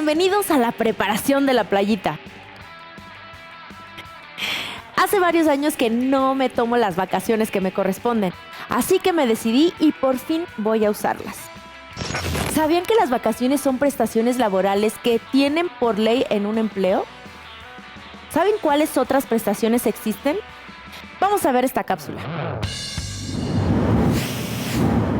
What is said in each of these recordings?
Bienvenidos a la preparación de la playita. Hace varios años que no me tomo las vacaciones que me corresponden, así que me decidí y por fin voy a usarlas. ¿Sabían que las vacaciones son prestaciones laborales que tienen por ley en un empleo? ¿Saben cuáles otras prestaciones existen? Vamos a ver esta cápsula.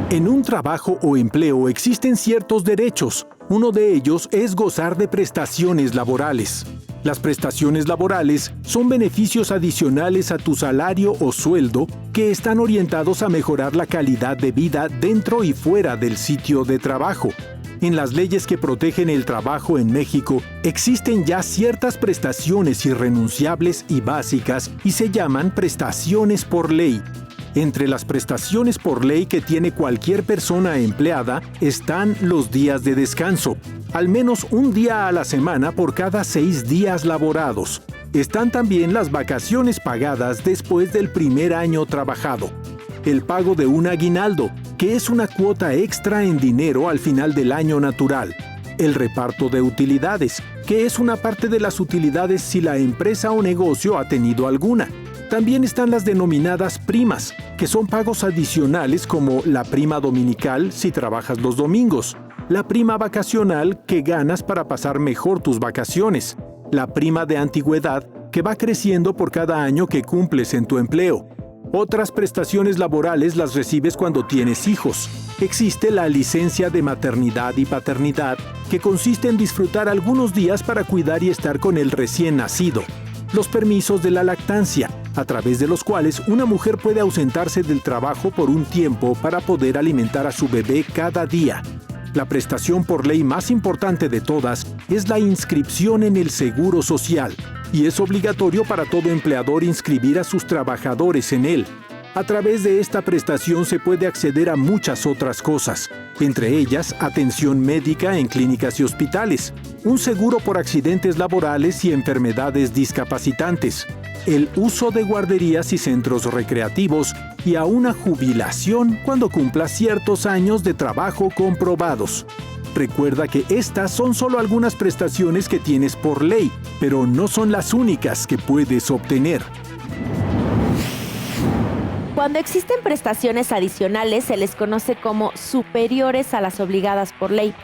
En un trabajo o empleo existen ciertos derechos. Uno de ellos es gozar de prestaciones laborales. Las prestaciones laborales son beneficios adicionales a tu salario o sueldo que están orientados a mejorar la calidad de vida dentro y fuera del sitio de trabajo. En las leyes que protegen el trabajo en México, existen ya ciertas prestaciones irrenunciables y básicas y se llaman prestaciones por ley. Entre las prestaciones por ley que tiene cualquier persona empleada están los días de descanso, al menos un día a la semana por cada 6 días laborados. Están también las vacaciones pagadas después del primer año trabajado. El pago de un aguinaldo, que es una cuota extra en dinero al final del año natural. El reparto de utilidades, que es una parte de las utilidades si la empresa o negocio ha tenido alguna. También están las denominadas primas, que son pagos adicionales como la prima dominical si trabajas los domingos, la prima vacacional que ganas para pasar mejor tus vacaciones, la prima de antigüedad que va creciendo por cada año que cumples en tu empleo. Otras prestaciones laborales las recibes cuando tienes hijos. Existe la licencia de maternidad y paternidad, que consiste en disfrutar algunos días para cuidar y estar con el recién nacido. Los permisos de la lactancia, a través de los cuales una mujer puede ausentarse del trabajo por un tiempo para poder alimentar a su bebé cada día. La prestación por ley más importante de todas es la inscripción en el Seguro Social, y es obligatorio para todo empleador inscribir a sus trabajadores en él. A través de esta prestación se puede acceder a muchas otras cosas, entre ellas atención médica en clínicas y hospitales, un seguro por accidentes laborales y enfermedades discapacitantes, el uso de guarderías y centros recreativos y a una jubilación cuando cumpla ciertos años de trabajo comprobados. Recuerda que estas son solo algunas prestaciones que tienes por ley, pero no son las únicas que puedes obtener. Cuando existen prestaciones adicionales se les conoce como superiores a las obligadas por ley.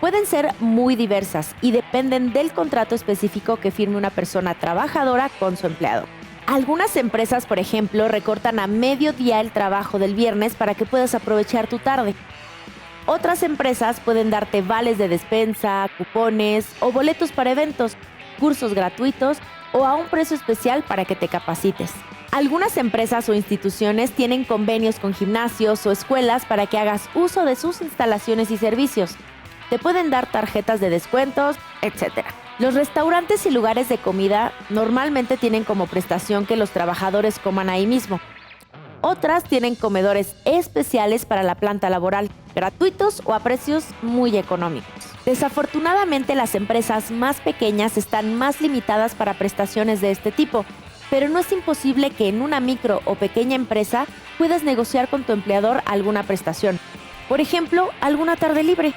Pueden ser muy diversas y dependen del contrato específico que firme una persona trabajadora con su empleado. Algunas empresas, por ejemplo, recortan a mediodía el trabajo del viernes para que puedas aprovechar tu tarde. Otras empresas pueden darte vales de despensa, cupones o boletos para eventos, cursos gratuitos o a un precio especial para que te capacites. Algunas empresas o instituciones tienen convenios con gimnasios o escuelas para que hagas uso de sus instalaciones y servicios. Te pueden dar tarjetas de descuentos, etc. Los restaurantes y lugares de comida normalmente tienen como prestación que los trabajadores coman ahí mismo. Otras tienen comedores especiales para la planta laboral, gratuitos o a precios muy económicos. Desafortunadamente, las empresas más pequeñas están más limitadas para prestaciones de este tipo, pero no es imposible que en una micro o pequeña empresa puedas negociar con tu empleador alguna prestación. Por ejemplo, alguna tarde libre.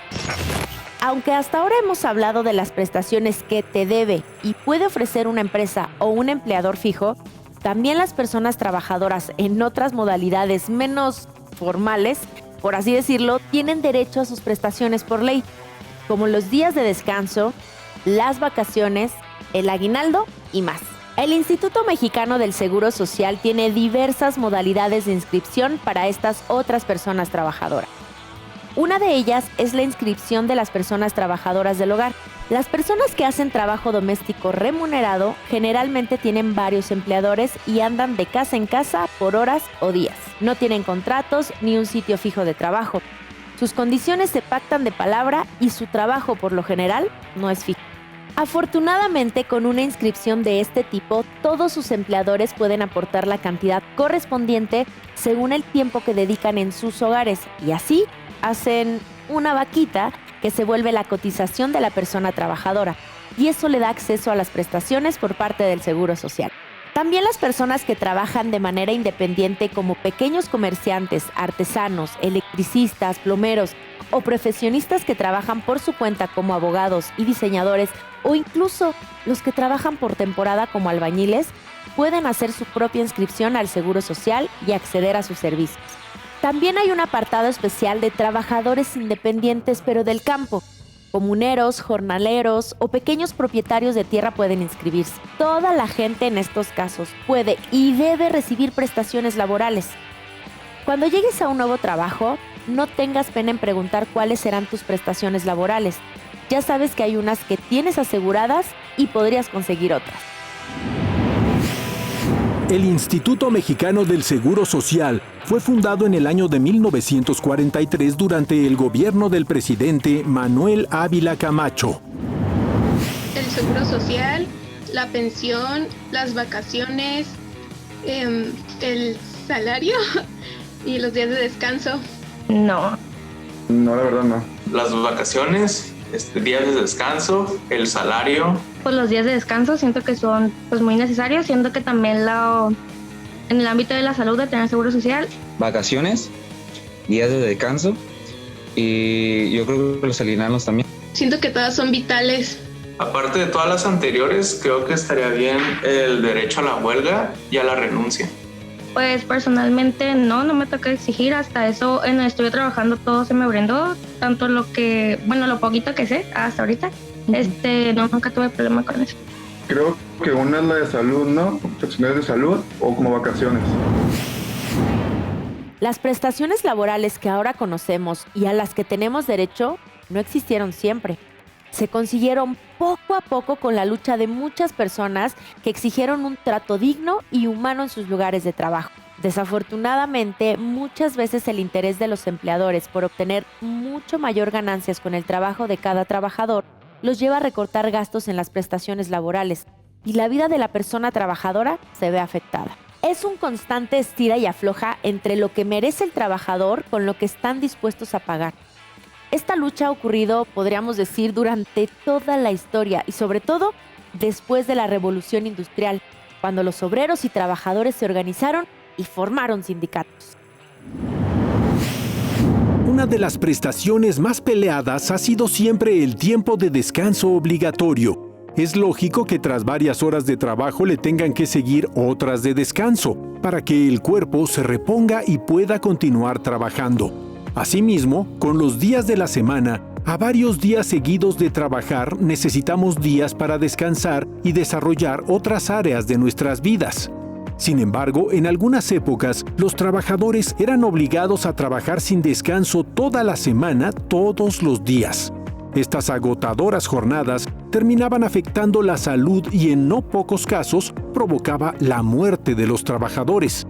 Aunque hasta ahora hemos hablado de las prestaciones que te debe y puede ofrecer una empresa o un empleador fijo, también las personas trabajadoras en otras modalidades menos formales, por así decirlo, tienen derecho a sus prestaciones por ley, como los días de descanso, las vacaciones, el aguinaldo y más. El Instituto Mexicano del Seguro Social tiene diversas modalidades de inscripción para estas otras personas trabajadoras. Una de ellas es la inscripción de las personas trabajadoras del hogar. Las personas que hacen trabajo doméstico remunerado generalmente tienen varios empleadores y andan de casa en casa por horas o días. No tienen contratos ni un sitio fijo de trabajo. Sus condiciones se pactan de palabra y su trabajo, por lo general, no es fijo. Afortunadamente, con una inscripción de este tipo, todos sus empleadores pueden aportar la cantidad correspondiente según el tiempo que dedican en sus hogares y así hacen una vaquita que se vuelve la cotización de la persona trabajadora y eso le da acceso a las prestaciones por parte del Seguro Social. También las personas que trabajan de manera independiente como pequeños comerciantes, artesanos, electricistas, plomeros o profesionistas que trabajan por su cuenta como abogados y diseñadores o incluso los que trabajan por temporada como albañiles pueden hacer su propia inscripción al Seguro Social y acceder a sus servicios. También hay un apartado especial de trabajadores independientes pero del campo. Comuneros, jornaleros o pequeños propietarios de tierra pueden inscribirse. Toda la gente en estos casos puede y debe recibir prestaciones laborales. Cuando llegues a un nuevo trabajo, no tengas pena en preguntar cuáles serán tus prestaciones laborales. Ya sabes que hay unas que tienes aseguradas y podrías conseguir otras. El Instituto Mexicano del Seguro Social fue fundado en el año de 1943 durante el gobierno del presidente Manuel Ávila Camacho. El seguro social, la pensión, las vacaciones, el salario y los días de descanso. No, la verdad no. Las vacaciones, días de descanso, el salario. Pues los días de descanso siento que son pues muy necesarios, siento que también en el ámbito de la salud de tener seguro social. Vacaciones, días de descanso y yo creo que los aguinaldos también. Siento que todas son vitales. Aparte de todas las anteriores, creo que estaría bien el derecho a la huelga y a la renuncia. Pues personalmente no me toca exigir, hasta eso en el estudio trabajando todo se me brindó, tanto lo poquito que sé hasta ahorita. Nunca tuve problema con eso. Creo que una es la de salud, ¿no? Prestaciones de salud o como vacaciones. Las prestaciones laborales que ahora conocemos y a las que tenemos derecho no existieron siempre. Se consiguieron poco a poco con la lucha de muchas personas que exigieron un trato digno y humano en sus lugares de trabajo. Desafortunadamente, muchas veces el interés de los empleadores por obtener mucho mayor ganancias con el trabajo de cada trabajador los lleva a recortar gastos en las prestaciones laborales y la vida de la persona trabajadora se ve afectada. Es un constante estira y afloja entre lo que merece el trabajador con lo que están dispuestos a pagar. Esta lucha ha ocurrido, podríamos decir, durante toda la historia y sobre todo después de la Revolución Industrial, cuando los obreros y trabajadores se organizaron y formaron sindicatos. Una de las prestaciones más peleadas ha sido siempre el tiempo de descanso obligatorio. Es lógico que tras varias horas de trabajo le tengan que seguir otras de descanso, para que el cuerpo se reponga y pueda continuar trabajando. Asimismo, con los días de la semana, a varios días seguidos de trabajar necesitamos días para descansar y desarrollar otras áreas de nuestras vidas. Sin embargo, en algunas épocas, los trabajadores eran obligados a trabajar sin descanso toda la semana, todos los días. Estas agotadoras jornadas terminaban afectando la salud y en no pocos casos provocaba la muerte de los trabajadores.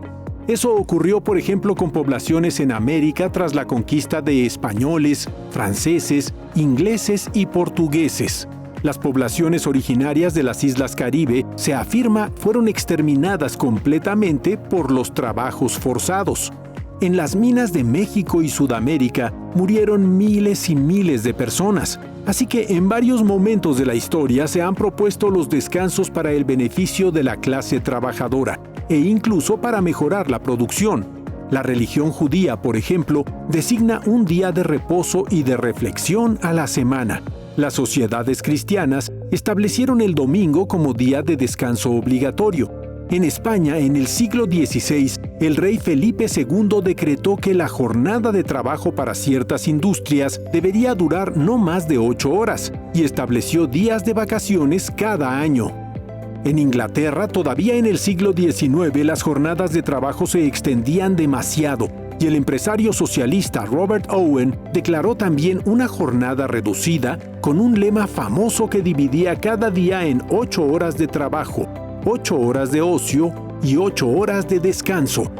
Eso ocurrió, por ejemplo, con poblaciones en América tras la conquista de españoles, franceses, ingleses y portugueses. Las poblaciones originarias de las Islas Caribe, se afirma, fueron exterminadas completamente por los trabajos forzados. En las minas de México y Sudamérica murieron miles y miles de personas. Así que en varios momentos de la historia se han propuesto los descansos para el beneficio de la clase trabajadora e incluso para mejorar la producción. La religión judía, por ejemplo, designa un día de reposo y de reflexión a la semana. Las sociedades cristianas establecieron el domingo como día de descanso obligatorio. En España, en el siglo XVI, el rey Felipe II decretó que la jornada de trabajo para ciertas industrias debería durar no más de 8 horas y estableció días de vacaciones cada año. En Inglaterra, todavía en el siglo XIX, las jornadas de trabajo se extendían demasiado y el empresario socialista Robert Owen declaró también una jornada reducida con un lema famoso que dividía cada día en 8 horas de trabajo, 8 horas de ocio y 8 horas de descanso.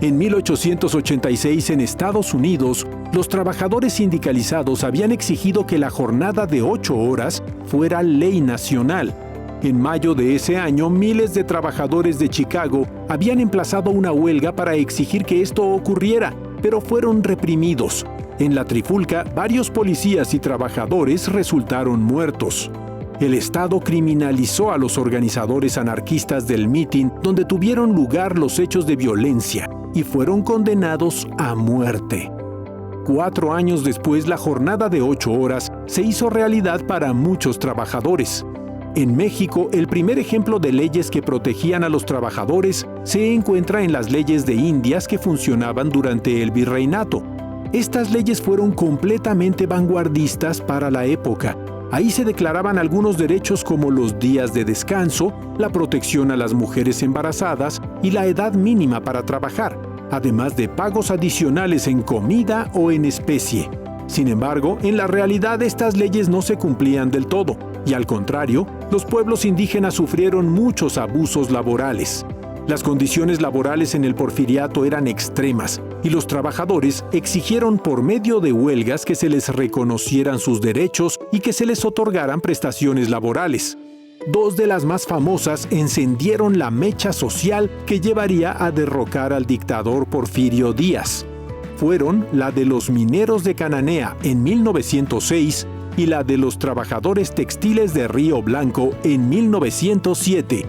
En 1886 en Estados Unidos, los trabajadores sindicalizados habían exigido que la jornada de 8 horas fuera ley nacional. En mayo de ese año, miles de trabajadores de Chicago habían emplazado una huelga para exigir que esto ocurriera, pero fueron reprimidos. En la trifulca, varios policías y trabajadores resultaron muertos. el Estado criminalizó a los organizadores anarquistas del mitin donde tuvieron lugar los hechos de violencia y fueron condenados a muerte. 4 años después, la jornada de 8 horas se hizo realidad para muchos trabajadores. En México, el primer ejemplo de leyes que protegían a los trabajadores se encuentra en las leyes de Indias que funcionaban durante el virreinato. Estas leyes fueron completamente vanguardistas para la época. Ahí se declaraban algunos derechos como los días de descanso, la protección a las mujeres embarazadas y la edad mínima para trabajar, además de pagos adicionales en comida o en especie. Sin embargo, en la realidad estas leyes no se cumplían del todo, y al contrario, los pueblos indígenas sufrieron muchos abusos laborales. Las condiciones laborales en el Porfiriato eran extremas, y los trabajadores exigieron por medio de huelgas que se les reconocieran sus derechos y que se les otorgaran prestaciones laborales. 2 de las más famosas encendieron la mecha social que llevaría a derrocar al dictador Porfirio Díaz. Fueron la de los mineros de Cananea en 1906 y la de los trabajadores textiles de Río Blanco en 1907.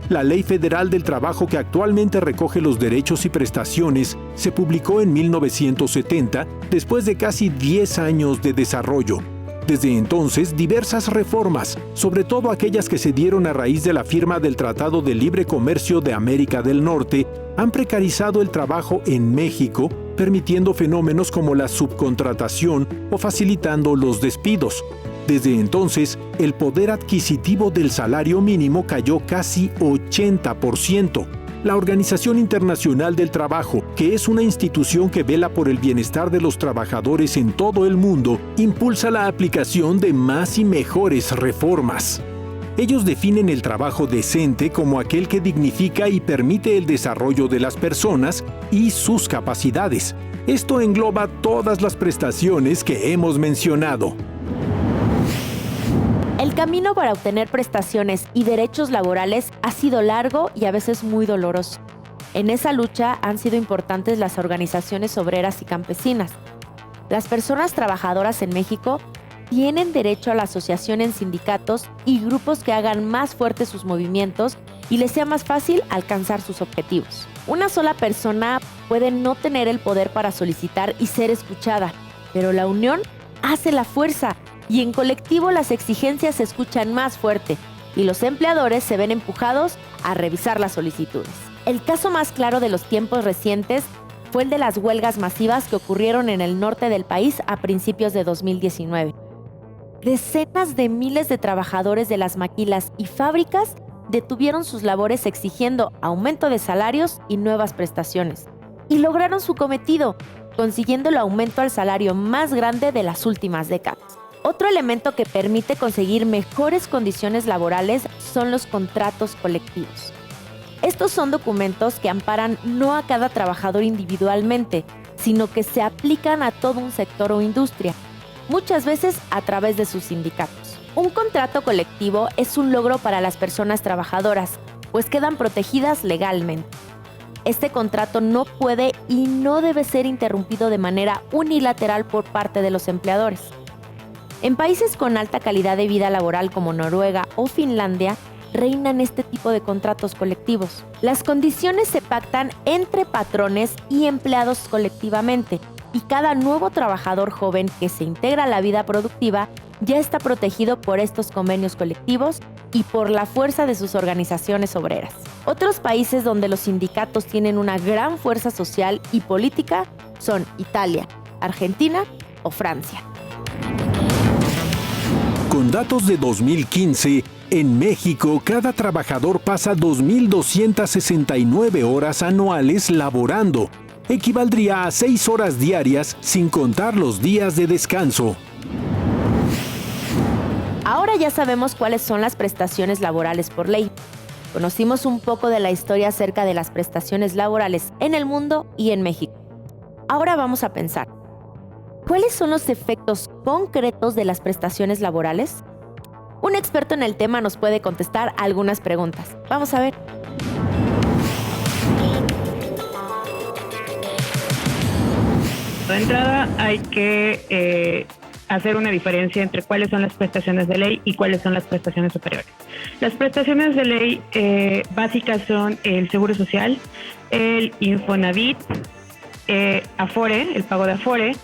La Ley Federal del Trabajo, que actualmente recoge los derechos y prestaciones, se publicó en 1970, después de casi 10 años de desarrollo. Desde entonces, diversas reformas, sobre todo aquellas que se dieron a raíz de la firma del Tratado de Libre Comercio de América del Norte, han precarizado el trabajo en México, permitiendo fenómenos como la subcontratación o facilitando los despidos. Desde entonces, el poder adquisitivo del salario mínimo cayó casi 80%. La Organización Internacional del Trabajo, que es una institución que vela por el bienestar de los trabajadores en todo el mundo, impulsa la aplicación de más y mejores reformas. Ellos definen el trabajo decente como aquel que dignifica y permite el desarrollo de las personas y sus capacidades. Esto engloba todas las prestaciones que hemos mencionado. El camino para obtener prestaciones y derechos laborales ha sido largo y a veces muy doloroso. En esa lucha han sido importantes las organizaciones obreras y campesinas. Las personas trabajadoras en México tienen derecho a la asociación en sindicatos y grupos que hagan más fuertes sus movimientos y les sea más fácil alcanzar sus objetivos. Una sola persona puede no tener el poder para solicitar y ser escuchada, pero la unión hace la fuerza. Y en colectivo las exigencias se escuchan más fuerte y los empleadores se ven empujados a revisar las solicitudes. El caso más claro de los tiempos recientes fue el de las huelgas masivas que ocurrieron en el norte del país a principios de 2019. Decenas de miles de trabajadores de las maquilas y fábricas detuvieron sus labores exigiendo aumento de salarios y nuevas prestaciones. Y lograron su cometido, consiguiendo el aumento al salario más grande de las últimas décadas. Otro elemento que permite conseguir mejores condiciones laborales son los contratos colectivos. Estos son documentos que amparan no a cada trabajador individualmente, sino que se aplican a todo un sector o industria, muchas veces a través de sus sindicatos. Un contrato colectivo es un logro para las personas trabajadoras, pues quedan protegidas legalmente. Este contrato no puede y no debe ser interrumpido de manera unilateral por parte de los empleadores. En países con alta calidad de vida laboral como Noruega o Finlandia, reinan este tipo de contratos colectivos. Las condiciones se pactan entre patrones y empleados colectivamente, y cada nuevo trabajador joven que se integra a la vida productiva ya está protegido por estos convenios colectivos y por la fuerza de sus organizaciones obreras. Otros países donde los sindicatos tienen una gran fuerza social y política son Italia, Argentina o Francia. Con datos de 2015, en México cada trabajador pasa 2.269 horas anuales laborando. Equivaldría a 6 horas diarias sin contar los días de descanso. Ahora ya sabemos cuáles son las prestaciones laborales por ley. Conocimos un poco de la historia acerca de las prestaciones laborales en el mundo y en México. Ahora vamos a pensar, ¿cuáles son los efectos concretos de las prestaciones laborales? Un experto en el tema nos puede contestar algunas preguntas. Vamos a ver. De entrada hay que hacer una diferencia entre cuáles son las prestaciones de ley y cuáles son las prestaciones superiores. Las prestaciones de ley básicas son el Seguro Social, el Infonavit, Afore, el pago de Afore,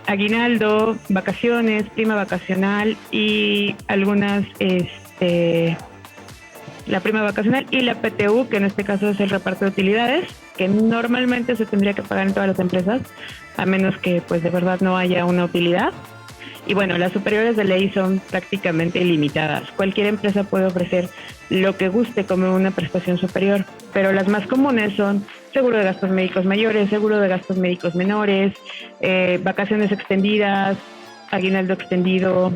aguinaldo, vacaciones, prima vacacional y algunas, la prima vacacional y la PTU, que en este caso es el reparto de utilidades, que normalmente se tendría que pagar en todas las empresas, a menos que pues de verdad no haya una utilidad. Y bueno, las superiores de ley son prácticamente ilimitadas. Cualquier empresa puede ofrecer lo que guste como una prestación superior, pero las más comunes son seguro de gastos médicos mayores, seguro de gastos médicos menores, vacaciones extendidas, aguinaldo extendido,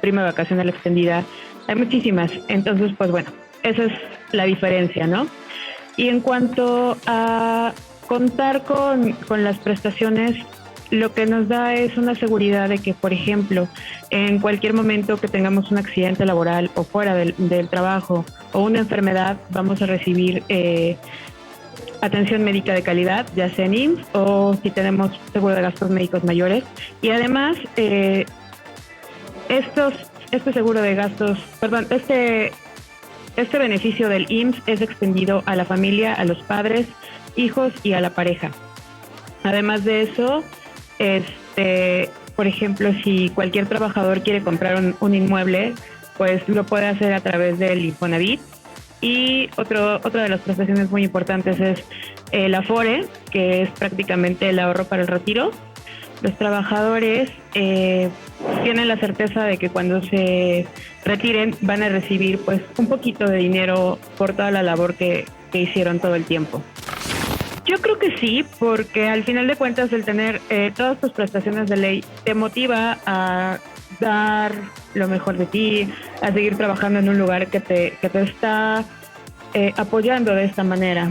prima vacacional extendida. Hay muchísimas. Entonces, pues bueno, esa es la diferencia, ¿no? Y en cuanto a contar con las prestaciones, lo que nos da es una seguridad de que, por ejemplo, en cualquier momento que tengamos un accidente laboral o fuera del trabajo o una enfermedad, vamos a recibir atención médica de calidad, ya sea en IMSS o si tenemos seguro de gastos médicos mayores. Y además, este seguro de gastos, este beneficio del IMSS es extendido a la familia, a los padres, hijos y a la pareja. Además de eso, por ejemplo, si cualquier trabajador quiere comprar un inmueble, pues lo puede hacer a través del Infonavit. Y otra de las prestaciones muy importantes es el Afore, que es prácticamente el ahorro para el retiro. Los trabajadores tienen la certeza de que cuando se retiren van a recibir pues un poquito de dinero por toda la labor que hicieron todo el tiempo. Yo creo que sí, porque al final de cuentas el tener todas tus prestaciones de ley te motiva a dar lo mejor de ti, a seguir trabajando en un lugar que te está apoyando de esta manera.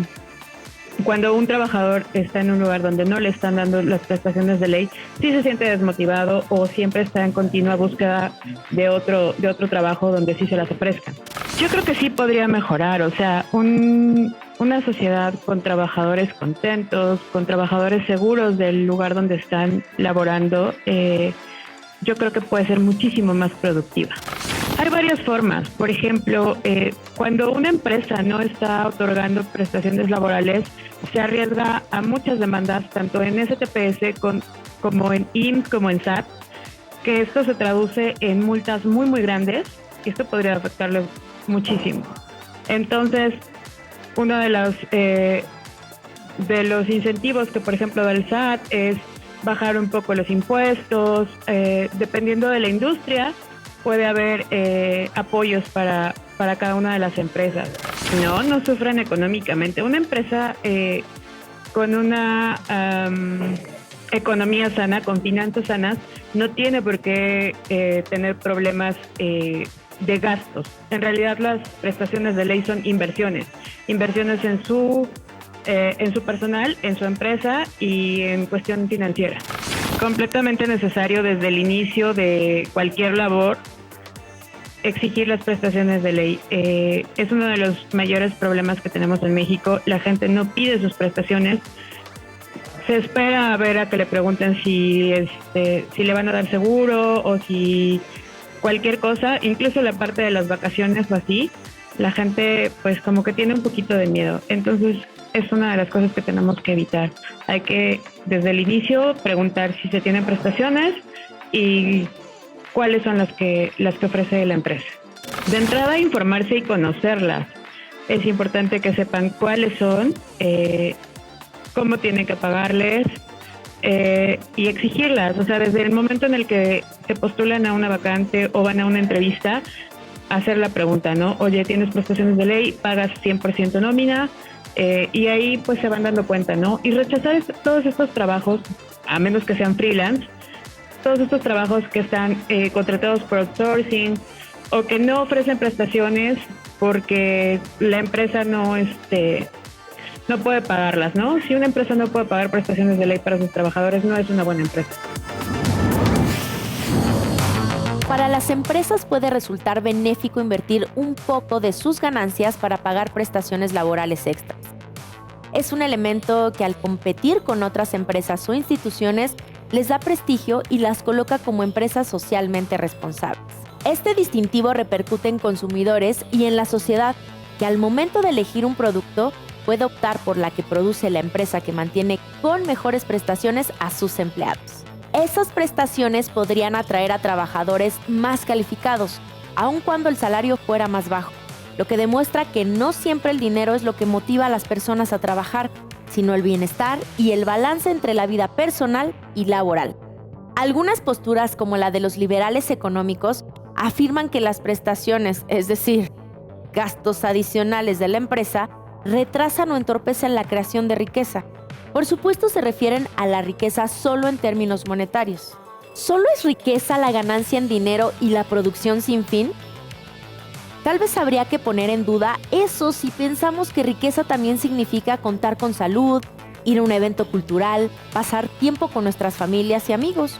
Cuando un trabajador está en un lugar donde no le están dando las prestaciones de ley, sí se siente desmotivado o siempre está en continua búsqueda de otro trabajo donde sí se las ofrezcan. Yo creo que sí podría mejorar, o sea, una sociedad con trabajadores contentos, con trabajadores seguros del lugar donde están laborando, yo creo que puede ser muchísimo más productiva. Hay varias formas. Por ejemplo, cuando una empresa no está otorgando prestaciones laborales, se arriesga a muchas demandas, tanto en STPS como en IMSS, como en SAT, que esto se traduce en multas muy, muy grandes, y esto podría afectarle muchísimo. Entonces, uno de los incentivos que, por ejemplo, da el SAT es bajar un poco los impuestos. Dependiendo de la industria, puede haber apoyos para cada una de las empresas. No sufran económicamente. Una empresa con una economía sana, con finanzas sanas, no tiene por qué tener problemas de gastos. En realidad, las prestaciones de ley son inversiones en su personal, en su empresa y en cuestión financiera. Completamente necesario desde el inicio de cualquier labor exigir las prestaciones de ley. Es uno de los mayores problemas que tenemos en México. La gente no pide sus prestaciones. Se espera a ver a que le pregunten si le van a dar seguro o si cualquier cosa, incluso la parte de las vacaciones o así. La gente pues como que tiene un poquito de miedo. Entonces es una de las cosas que tenemos que evitar. Hay que desde el inicio preguntar si se tienen prestaciones y cuáles son las que ofrece la empresa. De entrada, informarse y conocerlas. Es importante que sepan cuáles son, cómo tienen que pagarles y exigirlas. O sea, desde el momento en el que se postulan a una vacante o van a una entrevista, hacer la pregunta, ¿no? Oye, ¿tienes prestaciones de ley? ¿Pagas 100% nómina? Y ahí pues se van dando cuenta, ¿no? Y rechazar todos estos trabajos, a menos que sean freelance, todos estos trabajos que están contratados por outsourcing o que no ofrecen prestaciones porque la empresa no puede pagarlas, ¿no? Si una empresa no puede pagar prestaciones de ley para sus trabajadores, no es una buena empresa. Para las empresas puede resultar benéfico invertir un poco de sus ganancias para pagar prestaciones laborales extras. Es un elemento que al competir con otras empresas o instituciones les da prestigio y las coloca como empresas socialmente responsables. Este distintivo repercute en consumidores y en la sociedad, que al momento de elegir un producto puede optar por la que produce la empresa que mantiene con mejores prestaciones a sus empleados. Esas prestaciones podrían atraer a trabajadores más calificados, aun cuando el salario fuera más bajo, lo que demuestra que no siempre el dinero es lo que motiva a las personas a trabajar, sino el bienestar y el balance entre la vida personal y laboral. Algunas posturas, como la de los liberales económicos, afirman que las prestaciones, es decir, gastos adicionales de la empresa, retrasan o entorpecen la creación de riqueza. Por supuesto, se refieren a la riqueza solo en términos monetarios. ¿Solo es riqueza la ganancia en dinero y la producción sin fin? Tal vez habría que poner en duda eso si pensamos que riqueza también significa contar con salud, ir a un evento cultural, pasar tiempo con nuestras familias y amigos.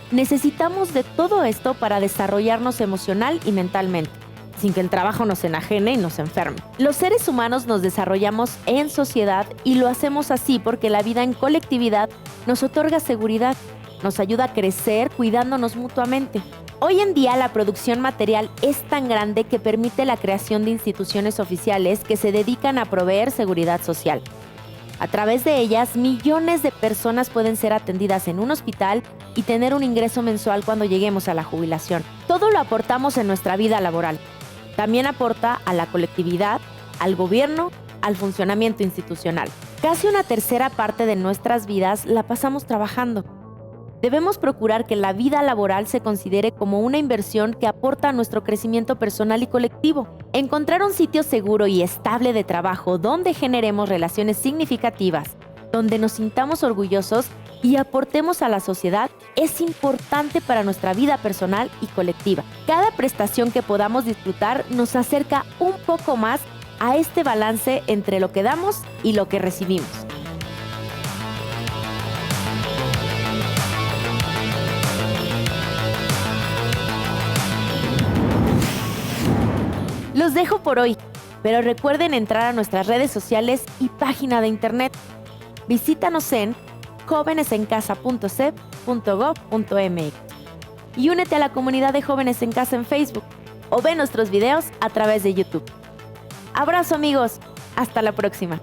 Necesitamos de todo esto para desarrollarnos emocional y mentalmente, sin que el trabajo nos enajene y nos enferme. Los seres humanos nos desarrollamos en sociedad y lo hacemos así porque la vida en colectividad nos otorga seguridad, nos ayuda a crecer cuidándonos mutuamente. Hoy en día la producción material es tan grande que permite la creación de instituciones oficiales que se dedican a proveer seguridad social. A través de ellas, millones de personas pueden ser atendidas en un hospital y tener un ingreso mensual cuando lleguemos a la jubilación. Todo lo aportamos en nuestra vida laboral. También aporta a la colectividad, al gobierno, al funcionamiento institucional. Casi una tercera parte de nuestras vidas la pasamos trabajando. Debemos procurar que la vida laboral se considere como una inversión que aporta a nuestro crecimiento personal y colectivo. Encontrar un sitio seguro y estable de trabajo donde generemos relaciones significativas, donde nos sintamos orgullosos y aportemos a la sociedad es importante para nuestra vida personal y colectiva. Cada prestación que podamos disfrutar nos acerca un poco más a este balance entre lo que damos y lo que recibimos. Los dejo por hoy, pero recuerden entrar a nuestras redes sociales y página de internet. Visítanos en jovenesencasa.cep.gov.mx y únete a la comunidad de Jóvenes en Casa en Facebook o ve nuestros videos a través de YouTube. Abrazo, amigos. Hasta la próxima.